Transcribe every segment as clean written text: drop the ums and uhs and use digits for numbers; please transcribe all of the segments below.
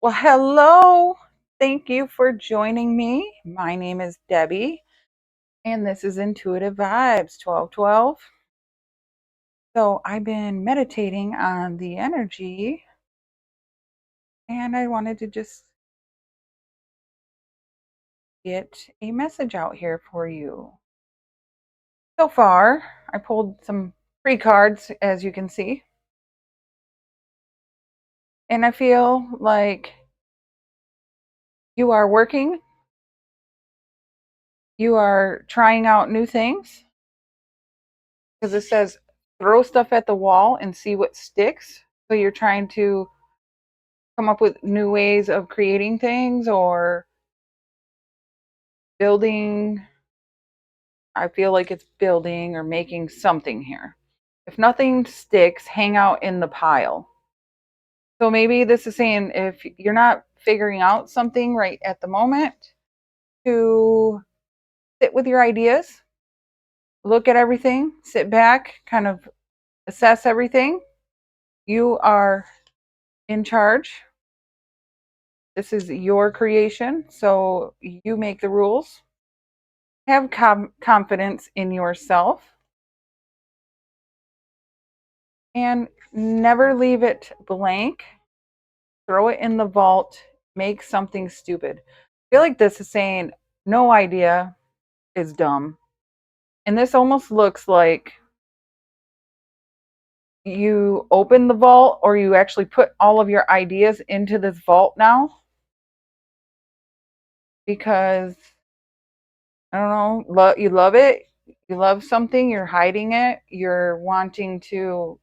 Well, hello. Thank you for joining me. My name is Debbie, and this is Intuitive Vibes 1212. So, I've been meditating on the energy, and I wanted to just get a message out here for you. So far, I pulled some free cards, as you can see, and I feel like you are working, you are trying out new things, because it says throw stuff at the wall and see what sticks. So you're trying to come up with new ways of creating things or building. I feel like it's building or making something here. If nothing sticks, hang out in the pile. So maybe this is saying if you're not figuring out something right at the moment, to sit with your ideas, look at everything, sit back, kind of assess everything. You are in charge. This is your creation, so you make the rules. Have confidence in yourself and never leave it blank. Throw it in the vault, make something stupid. I feel like this is saying no idea is dumb. And this almost looks like you open the vault or you actually put all of your ideas into this vault now because I don't know, you love it. You love something, you're hiding it, you're wanting to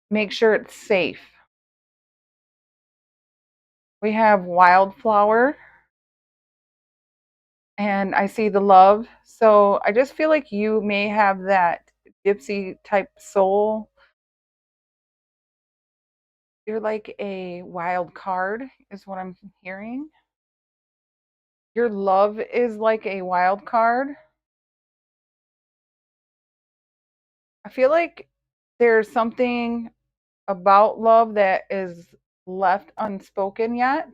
make sure it's safe. We have wildflower and I see the love. So I just feel like you may have that gypsy type soul. You're like a wild card, is what I'm hearing. Your love is like a wild card. I feel like there's something about love that is left unspoken yet.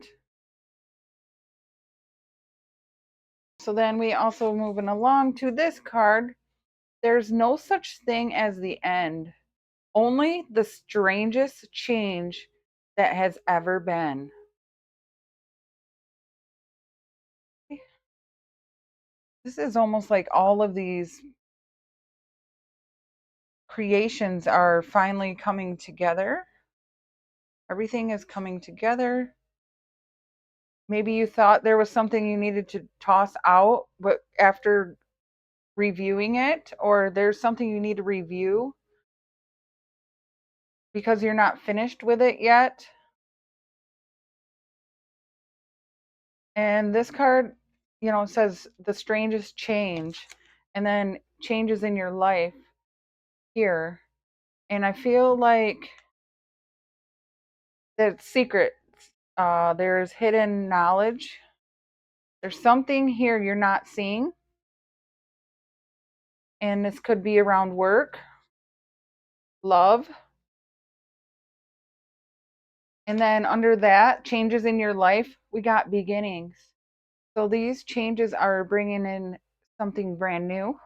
So then we also moving along to this card. There's no such thing as the end, only the strangest change that has ever been. This is almost like all of these creations are finally coming together. Everything is coming together. Maybe you thought there was something you needed to toss out, but after reviewing it, or there's something you need to review because you're not finished with it yet. And this card, says the strangest change and then changes in your life here. And I feel like that secret, there's hidden knowledge. There's something here you're not seeing. And this could be around work, love. And then under that, changes in your life, we got beginnings. So these changes are bringing in something brand new.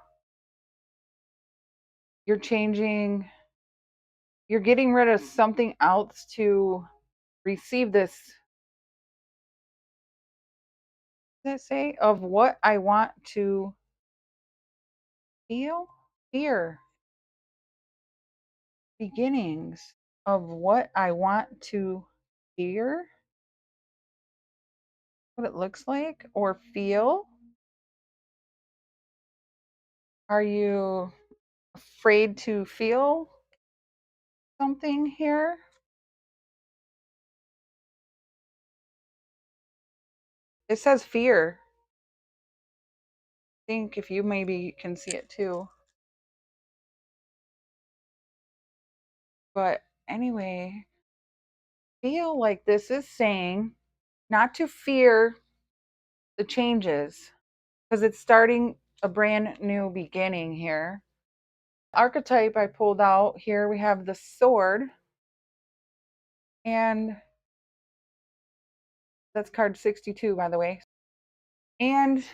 You're changing, you're getting rid of something else to receive this, let's say, of what I want to feel, fear, beginnings of what I want to hear, what it looks like, or feel. Are you afraid to feel something here? It says fear. I think if you maybe can see it too. But anyway, feel like this is saying not to fear the changes because it's starting a brand new beginning here. Archetype I pulled out here, we have the sword. And that's card 62, by the way. And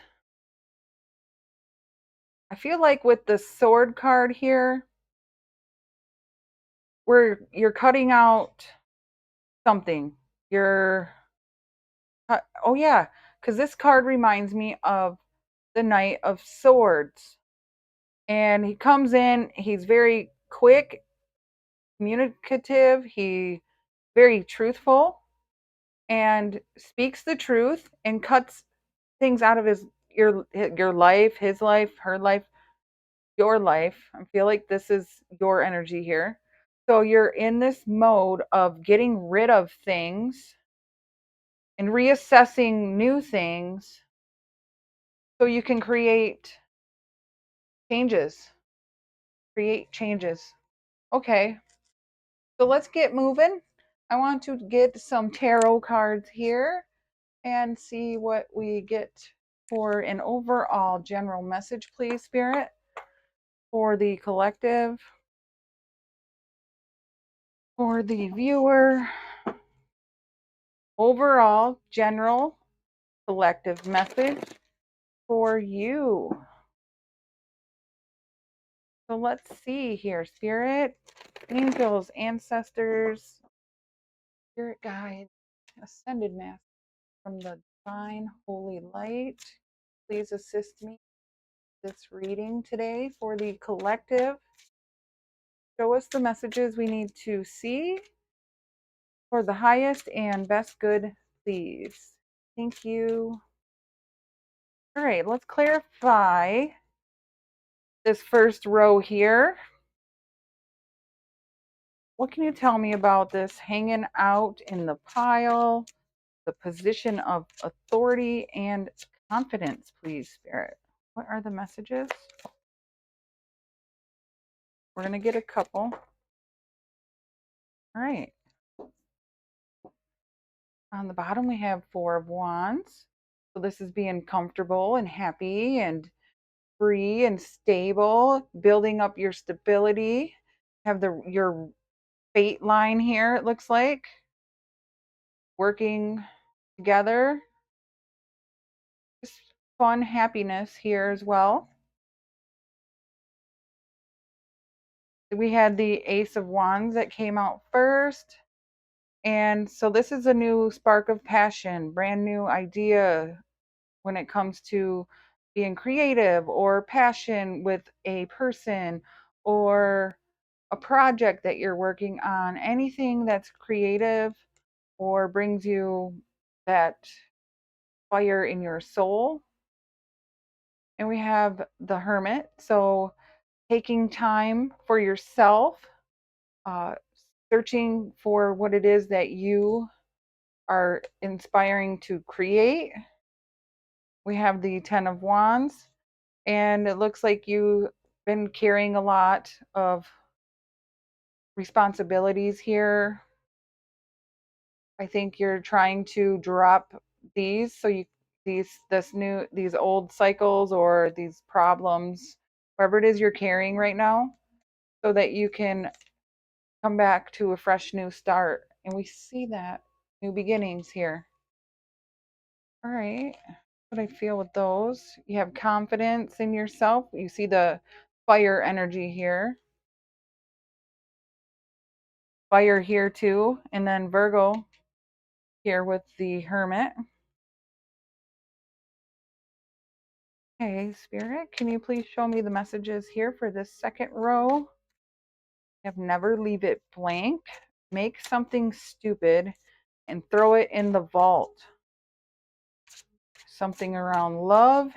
I feel like with the sword card here, where you're cutting out something. You're, oh yeah, because this card reminds me of the Knight of Swords. And he comes in, he's very quick, communicative, he very truthful, and speaks the truth and cuts things out of your life, his life, her life, your life. I feel like this is your energy here. So you're in this mode of getting rid of things and reassessing new things so you can changes. Create changes. Okay. So let's get moving. I want to get some tarot cards here and see what we get for an overall general message, please, Spirit, for the collective, for the viewer, overall general collective message for you. So let's see here, Spirit, angels, ancestors, spirit guides, ascended master from the divine holy light. Please assist me with this reading today for the collective. Show us the messages we need to see for the highest and best good, please. Thank you. All right, let's clarify this first row here. What can you tell me about this hanging out in the pile, the position of authority and confidence, please, Spirit? What are the messages? We're going to get a couple. All right. On the bottom, we have Four of Wands. So this is being comfortable and happy and free and stable, building up your stability. Have your fate line here, it looks like. Working together. Just fun happiness here as well. We had the Ace of Wands that came out first. And so this is a new spark of passion, brand new idea when it comes to being creative or passion with a person or a project that you're working on, anything that's creative or brings you that fire in your soul. And we have the Hermit. So taking time for yourself, uh, searching for what it is that you are inspiring to create. We have the Ten of Wands, and it looks like you've been carrying a lot of responsibilities here. I think you're trying to drop these so you these old cycles or these problems, whatever it is you're carrying right now, so that you can come back to a fresh new start. And we see that new beginnings here. All right. What I feel with those. You have confidence in yourself. You see the fire energy here. Fire here too. And then Virgo here with the Hermit. Okay, Spirit, can you please show me the messages here for this second row? Have never leave it blank. Make something stupid and throw it in the vault. Something around love.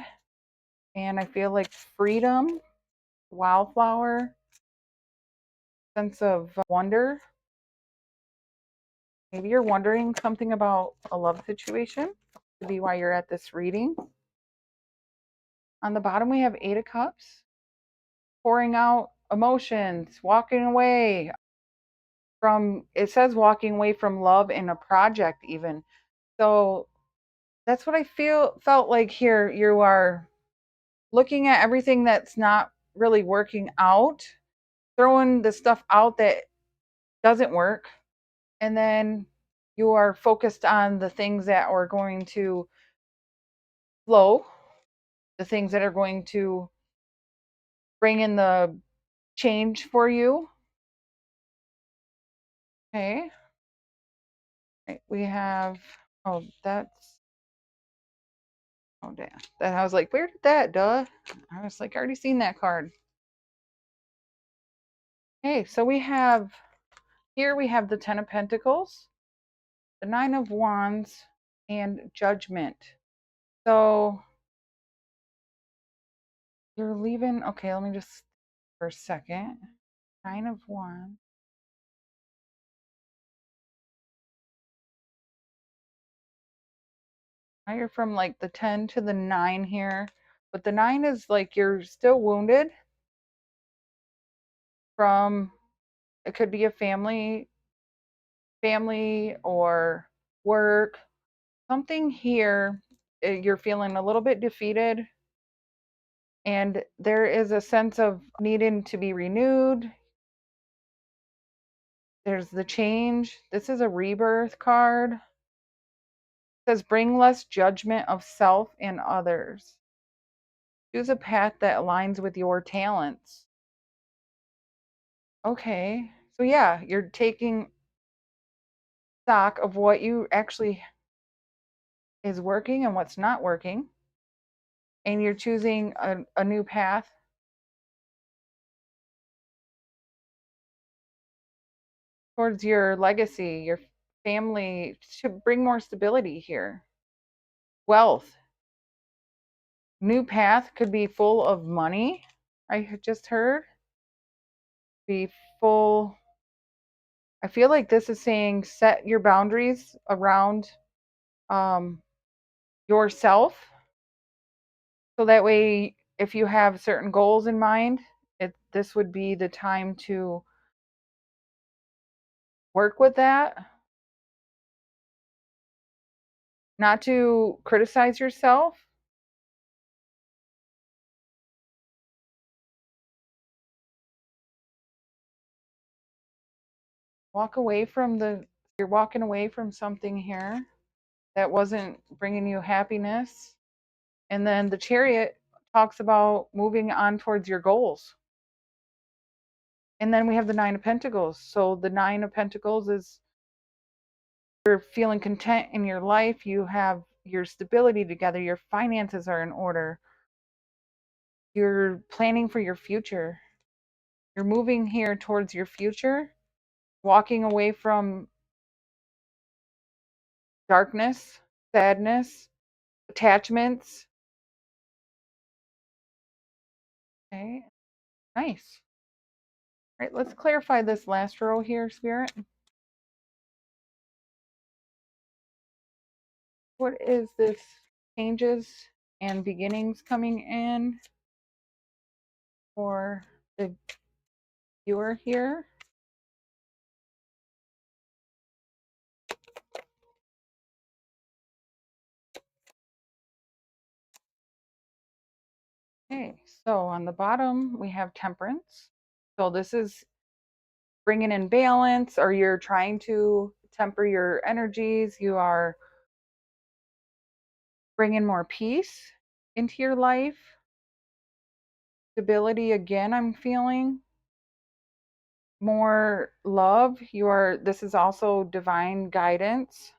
And I feel like freedom, wildflower, sense of wonder. Maybe you're wondering something about a love situation. Could be why you're at this reading. On the bottom, we have Eight of Cups. Pouring out emotions, walking away from, it says walking away from love in a project even. So that's what I felt like here. You are looking at everything that's not really working out, throwing the stuff out that doesn't work, And then you are focused on the things that are going to flow, the things that are going to bring in the change for you. Okay. Right, we have, oh, that's, oh, damn. That, I was like, where did that, duh? I was like, I already seen that card. Okay, so we have, here we have the Ten of Pentacles, the Nine of Wands, and Judgment. So you're leaving, okay, let me just, for a second. Nine of Wands. Now you're from like the 10 to the 9 here. But the 9 is like you're still wounded from, it could be a family or work. Something here, you're feeling a little bit defeated. And there is a sense of needing to be renewed. There's the change. This is a rebirth card. It says bring less judgment of self and others. Choose a path that aligns with your talents. Okay. So yeah, you're taking stock of what you actually is working and what's not working. And you're choosing a new path towards your legacy, your family, to bring more stability here. Wealth. New path could be full of money. I just heard. Be full. I feel like this is saying set your boundaries around um, yourself. So that way, if you have certain goals in mind, this would be the time to work with that. Not to criticize yourself. You're walking away from something here that wasn't bringing you happiness. And then the Chariot talks about moving on towards your goals. And then we have the Nine of Pentacles. So the Nine of Pentacles is you're feeling content in your life. You have your stability together. Your finances are in order. You're planning for your future. You're moving here towards your future, walking away from darkness, sadness, attachments. Okay, nice. All right, let's clarify this last row here, Spirit. What is this? Changes and beginnings coming in for the viewer here. Okay, so on the bottom we have Temperance. So this is bringing in balance, or you're trying to temper your energies. You are bringing more peace into your life. Stability again, I'm feeling. More love. This is also divine guidance.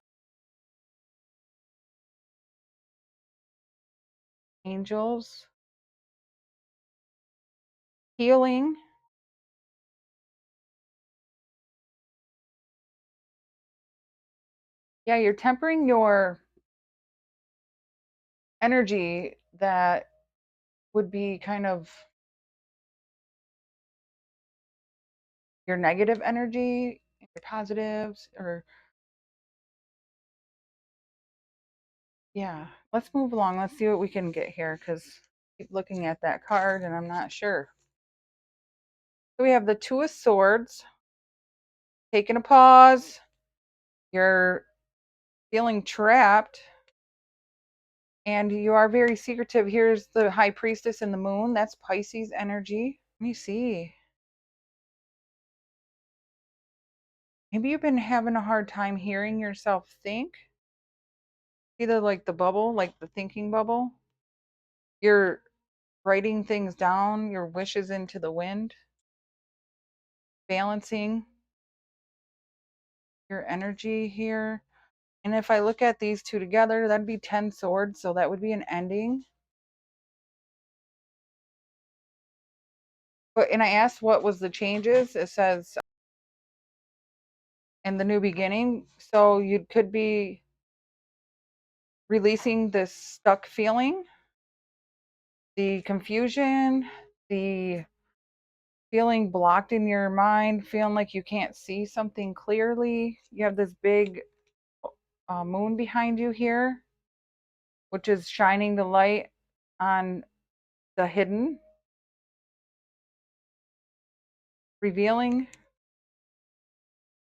Angels. Healing. Yeah, you're tempering your energy that would be kind of your negative energy, your positives, or yeah. Let's move along. Let's see what we can get here, because I keep looking at that card and I'm not sure. So we have the Two of Swords. Taking a pause. You're feeling trapped. And you are very secretive. Here's the High Priestess and the Moon. That's Pisces energy. Let me see. Maybe you've been having a hard time hearing yourself think. Either like the bubble, like the thinking bubble. You're writing things down, your wishes into the wind, balancing your energy here. And if I look at these two together, that'd be 10 swords. So that would be an ending. And I asked what was the changes. It says in the new beginning. So you could be releasing this stuck feeling, the confusion, the feeling blocked in your mind, feeling like you can't see something clearly. You have this big moon behind you here, which is shining the light on the hidden, revealing.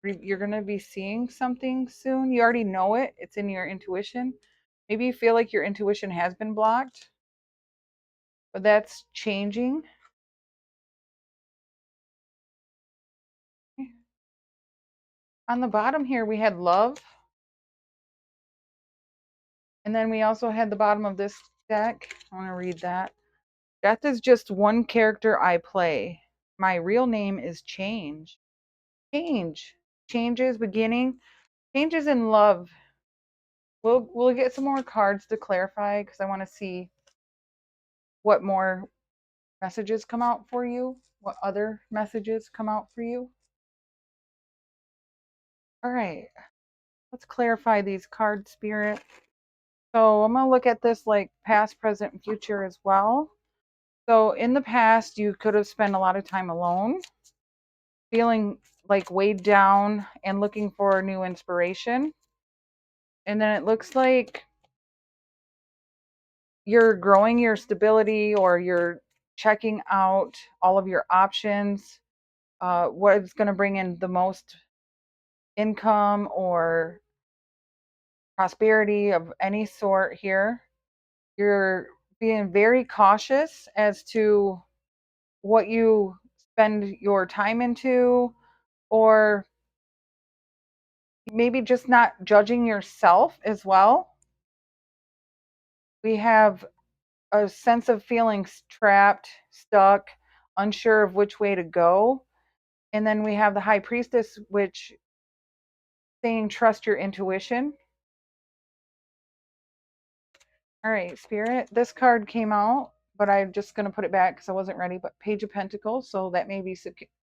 You're going to be seeing something soon. You already know it, it's in your intuition. Maybe you feel like your intuition has been blocked, but that's changing. On the bottom here, we had love. And then we also had the bottom of this deck. I want to read that. Death is just one character I play. My real name is change. Change. Changes, beginning. Changes in love. We'll get some more cards to clarify because I want to see what more messages come out for you. What other messages come out for you. All right. Let's clarify these cards, Spirit. So I'm going to look at this like past, present, and future as well. So in the past, you could have spent a lot of time alone, feeling like weighed down and looking for new inspiration. And then it looks like you're growing your stability or you're checking out all of your options, what is going to bring in the most income or prosperity of any sort here. You're being very cautious as to what you spend your time into, or maybe just not judging yourself as well. We have a sense of feeling trapped, stuck, unsure of which way to go. And then we have the high priestess, which saying trust your intuition. All right, Spirit, this card came out, but I'm just going to put it back because I wasn't ready. But Page of Pentacles, so that may be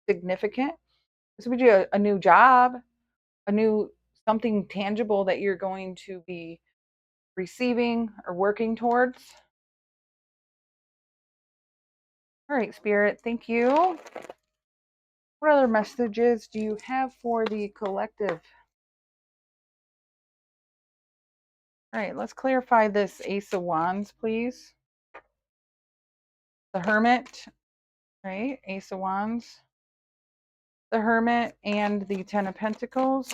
significant. This would be a new job, a new something tangible that you're going to be receiving or working towards. All right, Spirit, thank you. What other messages do you have for the collective? All right, let's clarify this Ace of Wands, please. The Hermit, right? Ace of Wands. The Hermit and the Ten of Pentacles.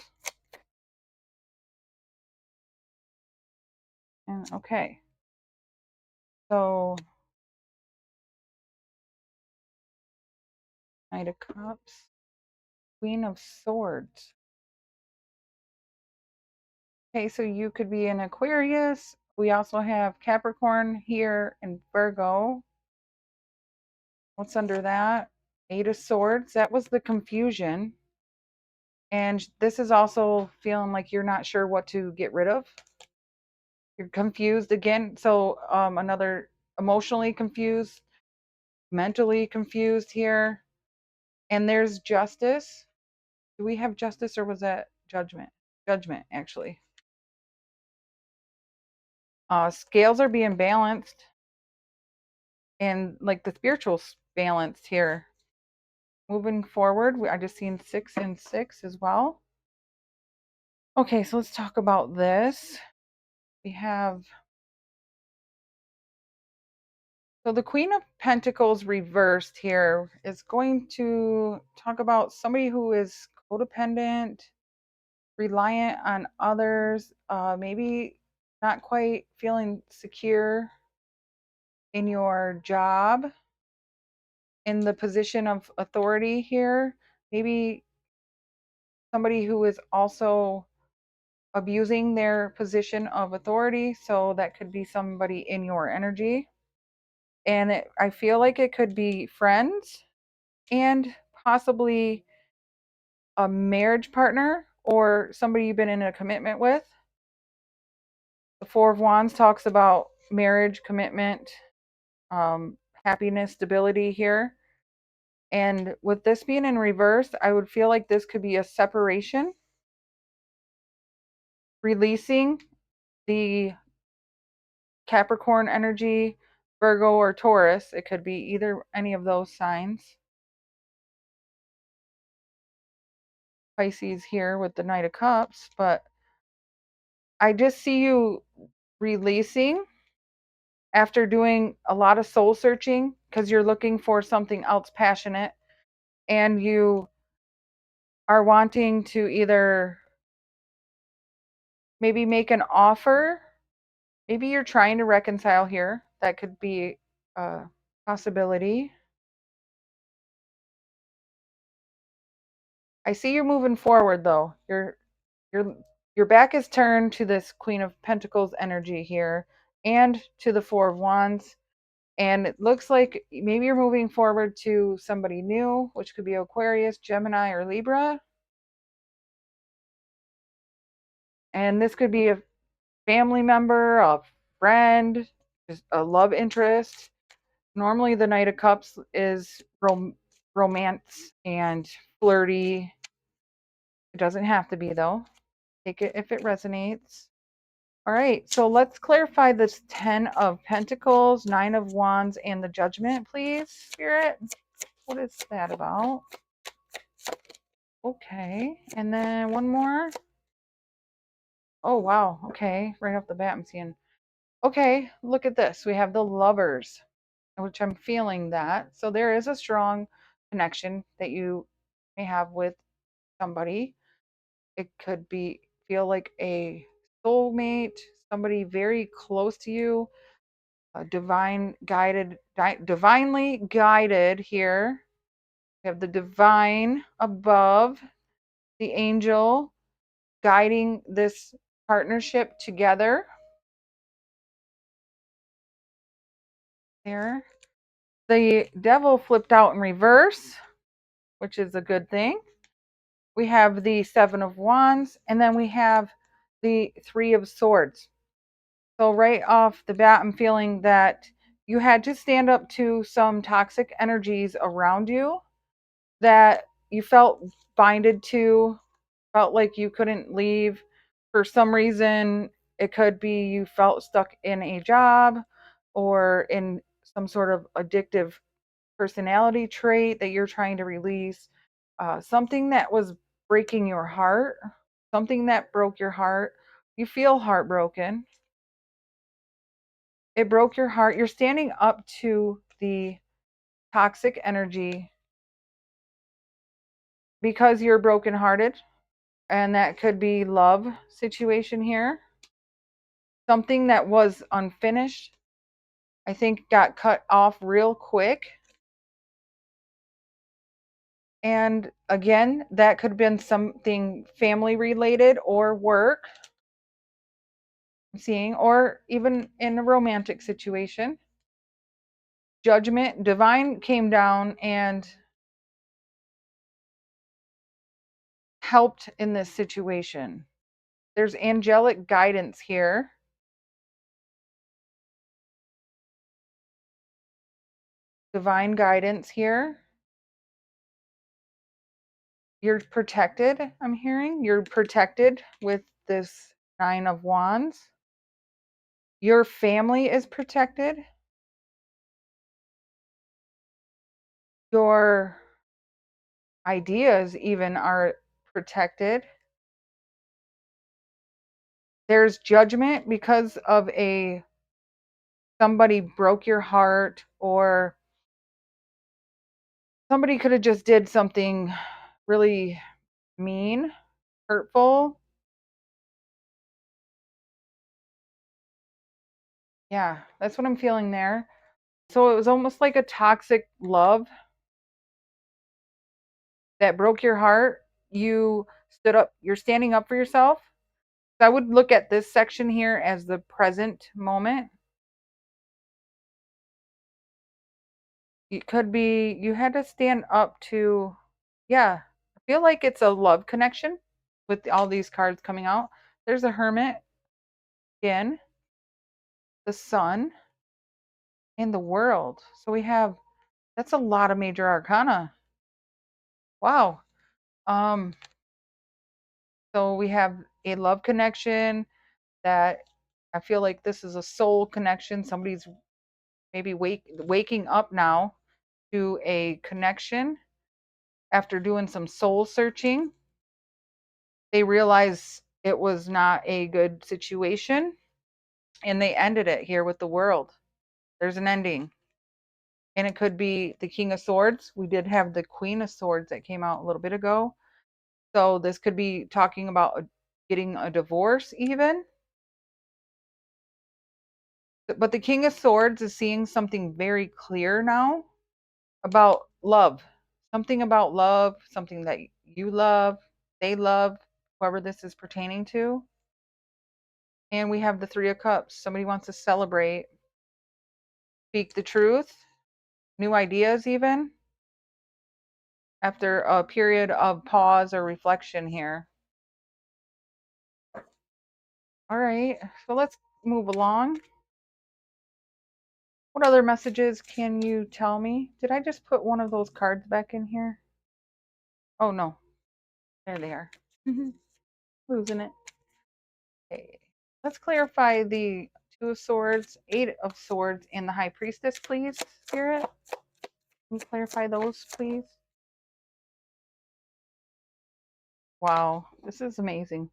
And okay. So, Knight of Cups. Queen of Swords. Okay, so you could be an Aquarius. We also have Capricorn here and Virgo. What's under that? Eight of Swords. That was the confusion. And this is also feeling like you're not sure what to get rid of. You're confused again. So another emotionally confused, mentally confused here. And there's justice. Do we have justice or was that judgment? Judgment, actually. Scales are being balanced. And like the spiritual balanced here. Moving forward, I just seen 6 and 6 as well. Okay, so let's talk about this. We have, so the Queen of Pentacles reversed here is going to talk about somebody who is codependent, reliant on others, maybe not quite feeling secure in your job, in the position of authority here. Maybe somebody who is also abusing their position of authority. So that could be somebody in your energy. And I feel like it could be friends and possibly a marriage partner or somebody you've been in a commitment with. The Four of Wands talks about marriage, commitment, happiness, stability here. And with this being in reverse, I would feel like this could be a separation, releasing the Capricorn energy, Virgo or Taurus. It could be either any of those signs. Pisces here with the Knight of Cups, but I just see you releasing after doing a lot of soul searching because you're looking for something else passionate, and you are wanting to either maybe make an offer. Maybe you're trying to reconcile here. That could be a possibility. I see you're moving forward though. Your your back is turned to this Queen of Pentacles energy here and to the Four of Wands. And it looks like maybe you're moving forward to somebody new, which could be Aquarius, Gemini, or Libra. And this could be a family member, a friend, just a love interest. Normally, the Knight of Cups is romance and flirty. It doesn't have to be, though. Take it if it resonates. All right, so let's clarify this 10 of Pentacles, 9 of Wands, and the Judgment, please, Spirit. What is that about? Okay, and then one more. Oh, wow. Okay, right off the bat, I'm seeing. Okay, look at this. We have the Lovers, which I'm feeling that. So there is a strong connection that you may have with somebody. It could be feel like a soulmate, somebody very close to you, divinely guided here. We have the divine above, the angel guiding this partnership together. There. The devil flipped out in reverse, which is a good thing. We have the Seven of Wands, and then we have the Three of Swords. So right off the bat, I'm feeling that you had to stand up to some toxic energies around you that you felt binded to, felt like you couldn't leave. For some reason, it could be you felt stuck in a job or in some sort of addictive personality trait that you're trying to release, something that was breaking your heart, something that broke your heart. You feel heartbroken. It broke your heart. You're standing up to the toxic energy because you're brokenhearted, and that could be love situation here. Something that was unfinished, I think, got cut off real quick. And again, that could have been something family related or work, I'm seeing, or even in a romantic situation. Judgment, divine came down and helped in this situation. There's angelic guidance here. Divine guidance here. You're protected, I'm hearing. You're protected with this Nine of Wands. Your family is protected. Your ideas even are protected. There's judgment because of somebody broke your heart, or somebody could have just did something really mean, hurtful. Yeah, that's what I'm feeling there. So it was almost like a toxic love that broke your heart. You stood up, you're standing up for yourself. So I would look at this section here as the present moment. It could be you had to stand up to, yeah, I feel like it's a love connection with all these cards coming out. There's a hermit again, the sun, and the world. So we have, that's a lot of major arcana. Wow. Um, so we have a love connection that I feel like this is a soul connection. Somebody's maybe waking up now to a connection after doing some soul searching. They realize it was not a good situation and they ended it here with the world. There's an ending. And it could be the King of Swords. We did have the Queen of Swords that came out a little bit ago. So this could be talking about getting a divorce even. But the King of Swords is seeing something very clear now about love. Something about love, something that you love, they love, whoever this is pertaining to. And we have the Three of Cups. Somebody wants to celebrate, speak the truth, new ideas even, after a period of pause or reflection here. All right, so let's move along. What other messages can you tell me? Did I just put one of those cards back in here? Oh, no. There they are. Losing it. Okay. Let's clarify the Two of Swords, Eight of Swords, and the High Priestess, please, Spirit. Can you clarify those, please? Wow, this is amazing.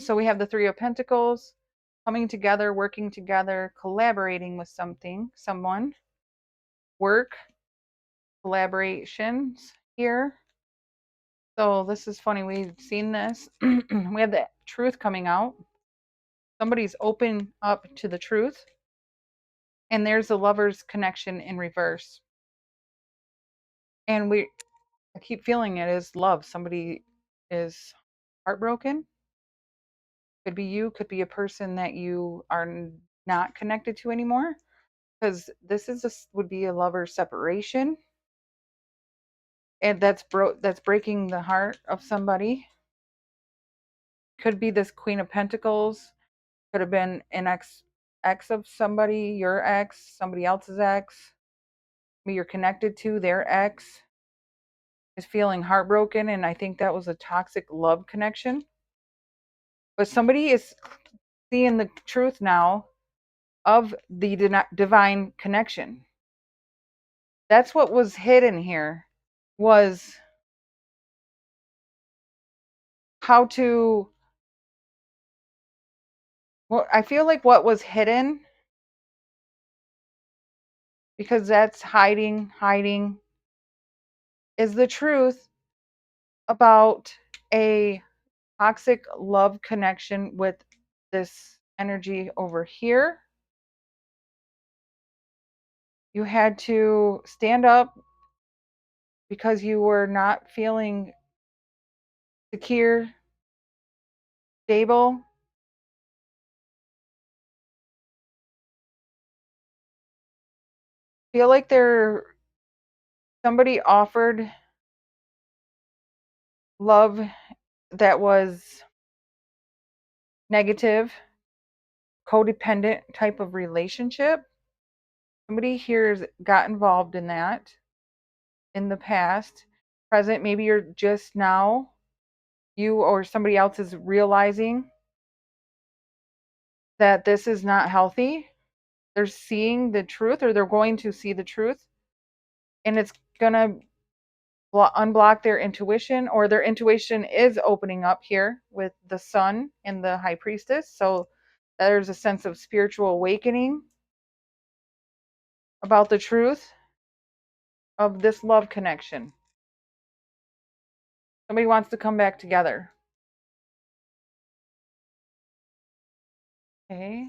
So we have the Three of Pentacles, coming together, working together, collaborating with something, someone, work, collaborations here. So this is funny. We've seen this. We have the truth coming out. Somebody's open up to the truth. And there's the lover's connection in reverse. And I keep feeling it is love. Somebody is heartbroken. Could be you, could be a person that you are not connected to anymore. Because this would be a lover separation. And that's breaking the heart of somebody. Could be this Queen of Pentacles. Could have been an ex of somebody, your ex, somebody else's ex. Maybe you're connected to their ex is feeling heartbroken, and I think that was a toxic love connection. But somebody is seeing the truth now of the divine connection. That's what was hidden here, was how to, well, I feel like what was hidden, because that's hiding, is the truth about a toxic love connection with this energy over here. You had to stand up because you were not feeling secure, stable. Feel like somebody offered love that was negative, codependent type of relationship. Somebody here's got involved in that in the past. Present, maybe you're just now, you or somebody else is realizing that this is not healthy. They're seeing the truth, or they're going to see the truth, and it's going to unblock their intuition, or their intuition is opening up here with the sun and the high priestess. So there's a sense of spiritual awakening about the truth of this love connection. Somebody wants to come back together. Okay.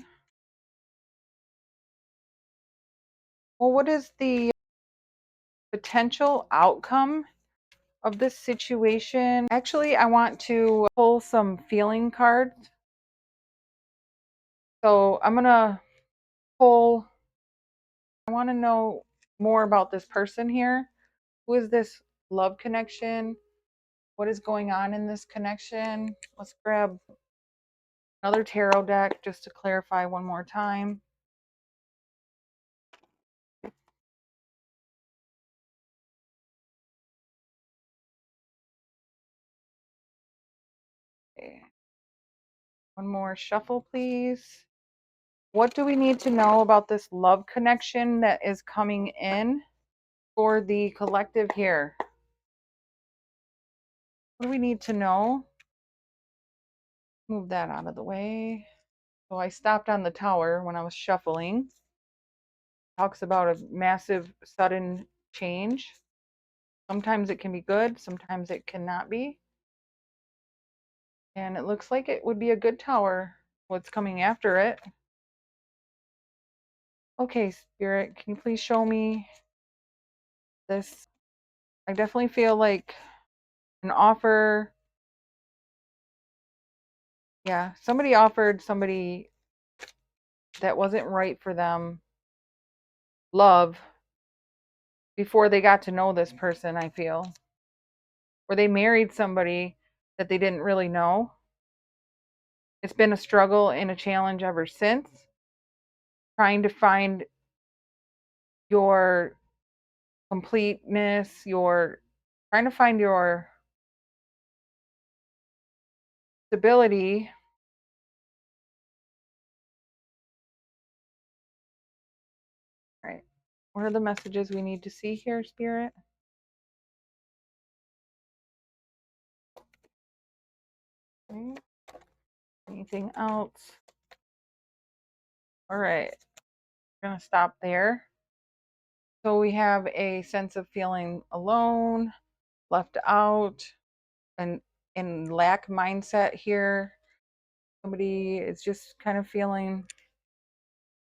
Well, what is the potential outcome of this situation. Actually, I want to pull some feeling cards. So I'm going to pull, I want to know more about this person here. Who is this love connection? What is going on in this connection? Let's grab another tarot deck just to clarify one more time. Okay. One more shuffle, please. What do we need to know about this love connection that is coming in for the collective here? What do we need to know? Move that out of the way. So I stopped on the tower when I was shuffling. Talks about a massive sudden change. Sometimes it can be good, sometimes it cannot be. And it looks like it would be a good tower. What's coming after it? Okay, Spirit, can you please show me this? I definitely feel like an offer. Yeah, somebody offered somebody that wasn't right for them love before they got to know this person, I feel. Or they married somebody that they didn't really know. It's been a struggle and a challenge ever since. Trying to find your completeness, your trying to find your stability. All right. What are the messages we need to see here, Spirit? Okay. Anything else? All right. We're going to stop there. So we have a sense of feeling alone, left out, and in lack mindset here. Somebody is just kind of feeling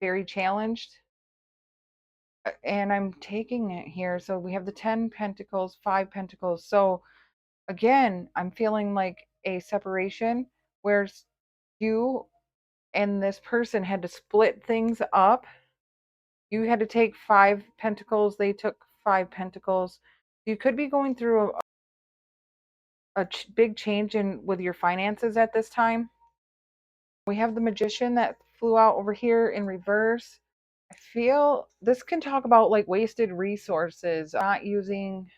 very challenged. And I'm taking it here. So we have the 10 pentacles, 5 pentacles. So again, I'm feeling like a separation where you and this person had to split things up. You had to take 5 pentacles, they took 5 pentacles. You could be going through a big change in with your finances at this time. We have the Magician that flew out over here in reverse. I feel this can talk about like wasted resources, not using,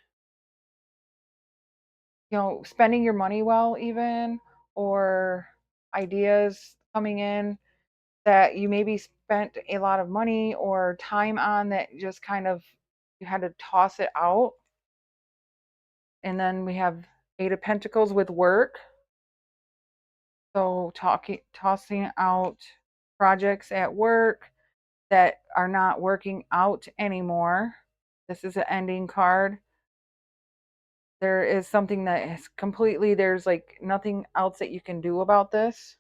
spending your money well, even, or ideas coming in that you maybe spent a lot of money or time on that just kind of you had to toss it out. And then we have 8 of Pentacles with work. So tossing out projects at work that are not working out anymore. This is an ending card. There is something that is completely, there's like nothing else that you can do about this.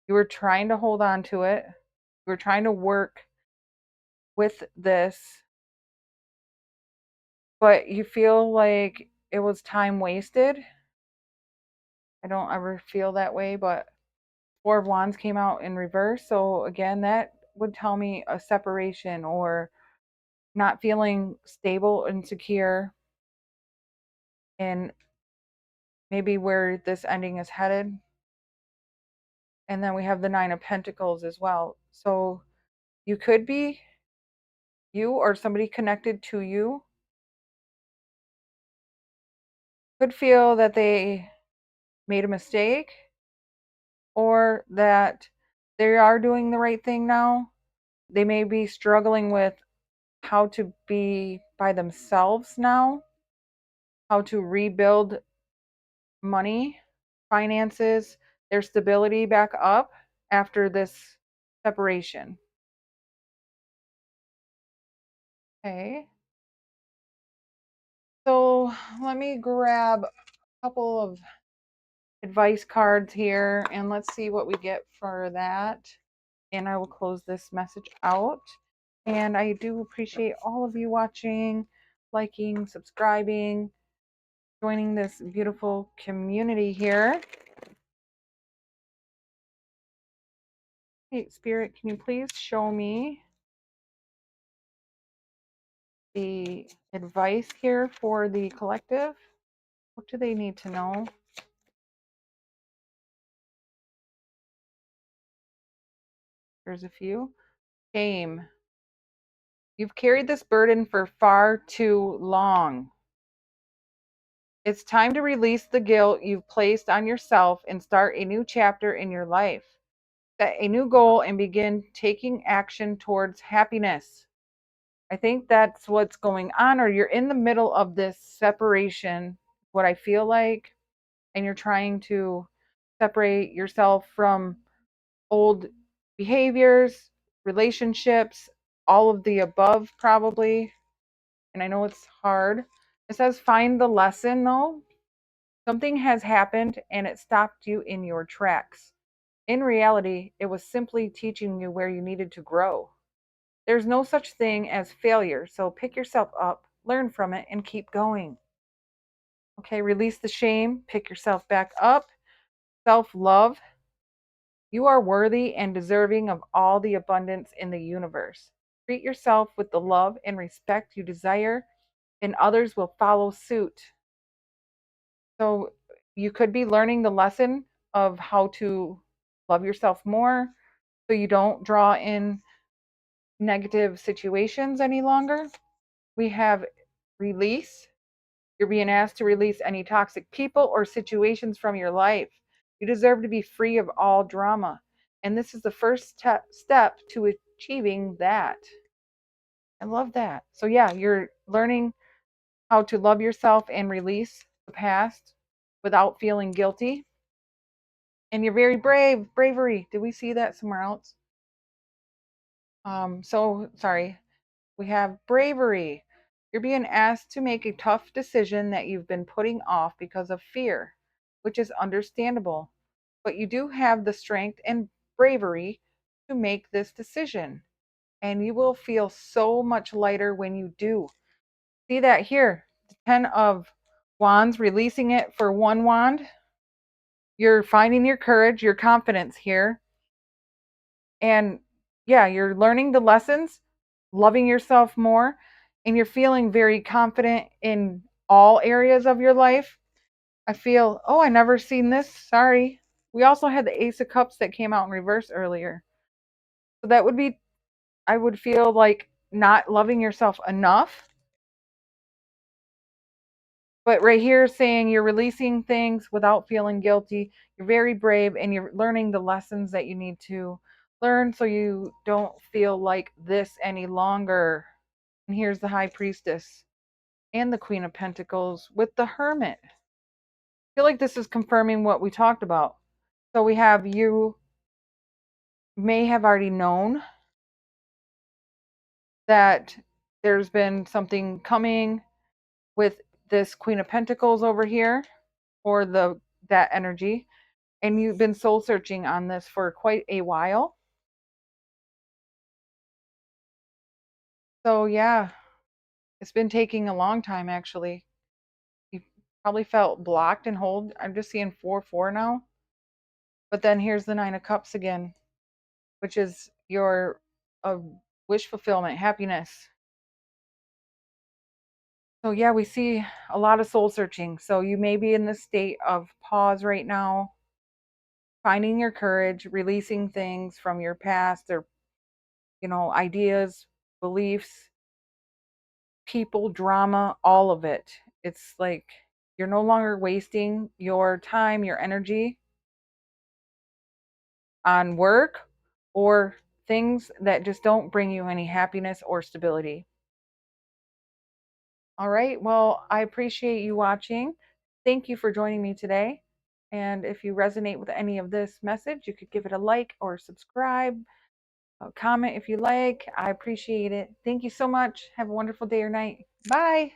You were trying to hold on to it. You were trying to work with this, but you feel like it was time wasted. I don't ever feel that way, but 4 of Wands came out in reverse. So again, that would tell me a separation or not feeling stable and secure in maybe where this ending is headed. And then we have the 9 of Pentacles as well. So you could be, you or somebody connected to you could feel that they made a mistake or that they are doing the right thing now. They may be struggling with how to be by themselves now, how to rebuild money, finances, their stability back up after this separation. Okay. So let me grab a couple of advice cards here and let's see what we get for that. And I will close this message out. And I do appreciate all of you watching, liking, subscribing. joining this beautiful community here. Hey, Spirit, can you please show me the advice here for the collective? What do they need to know? There's a few. Shame. You've carried this burden for far too long. It's time to release the guilt you've placed on yourself and start a new chapter in your life. Set a new goal and begin taking action towards happiness. I think that's what's going on, or you're in the middle of this separation, what I feel like, and you're trying to separate yourself from old behaviors, relationships, all of the above, probably. And I know it's hard. It says, find the lesson, though. Something has happened and it stopped you in your tracks. In reality, it was simply teaching you where you needed to grow. There's no such thing as failure, so pick yourself up, learn from it, and keep going. Okay, release the shame, pick yourself back up. Self-love. You are worthy and deserving of all the abundance in the universe. Treat yourself with the love and respect you desire, and others will follow suit. So you could be learning the lesson of how to love yourself more so you don't draw in negative situations any longer. We have release. You're being asked to release any toxic people or situations from your life. You deserve to be free of all drama. And this is the first step to achieving that. I love that. So, yeah, you're learning how to love yourself and release the past without feeling guilty. And you're very brave. Bravery. Did we see that somewhere else? So, sorry. We have bravery. You're being asked to make a tough decision that you've been putting off because of fear, which is understandable. But you do have the strength and bravery to make this decision. And you will feel so much lighter when you do. See that here? The 10 of Wands, releasing it for one wand. You're finding your courage, your confidence here. And yeah, you're learning the lessons, loving yourself more, and you're feeling very confident in all areas of your life. I feel, oh, I never seen this. Sorry. We also had the Ace of Cups that came out in reverse earlier. So that would be, I would feel like not loving yourself enough. But right here saying you're releasing things without feeling guilty. You're very brave and you're learning the lessons that you need to learn so you don't feel like this any longer. And here's the High Priestess and the Queen of Pentacles with the Hermit. I feel like this is confirming what we talked about. So we have, you may have already known that there's been something coming with this Queen of Pentacles over here, or that energy, and you've been soul searching on this for quite a while. So yeah, it's been taking a long time actually. You probably felt blocked and hold. I'm just seeing 4-4 now. But then here's the 9 of Cups again, which is your wish fulfillment, happiness. So yeah, we see a lot of soul searching. So you may be in this state of pause right now, finding your courage, releasing things from your past, or ideas, beliefs, people, drama, all of it. It's like you're no longer wasting your time, your energy on work or things that just don't bring you any happiness or stability. All right. Well, I appreciate you watching. Thank you for joining me today. And if you resonate with any of this message, you could give it a like or subscribe, comment if you like. I appreciate it. Thank you so much. Have a wonderful day or night. Bye.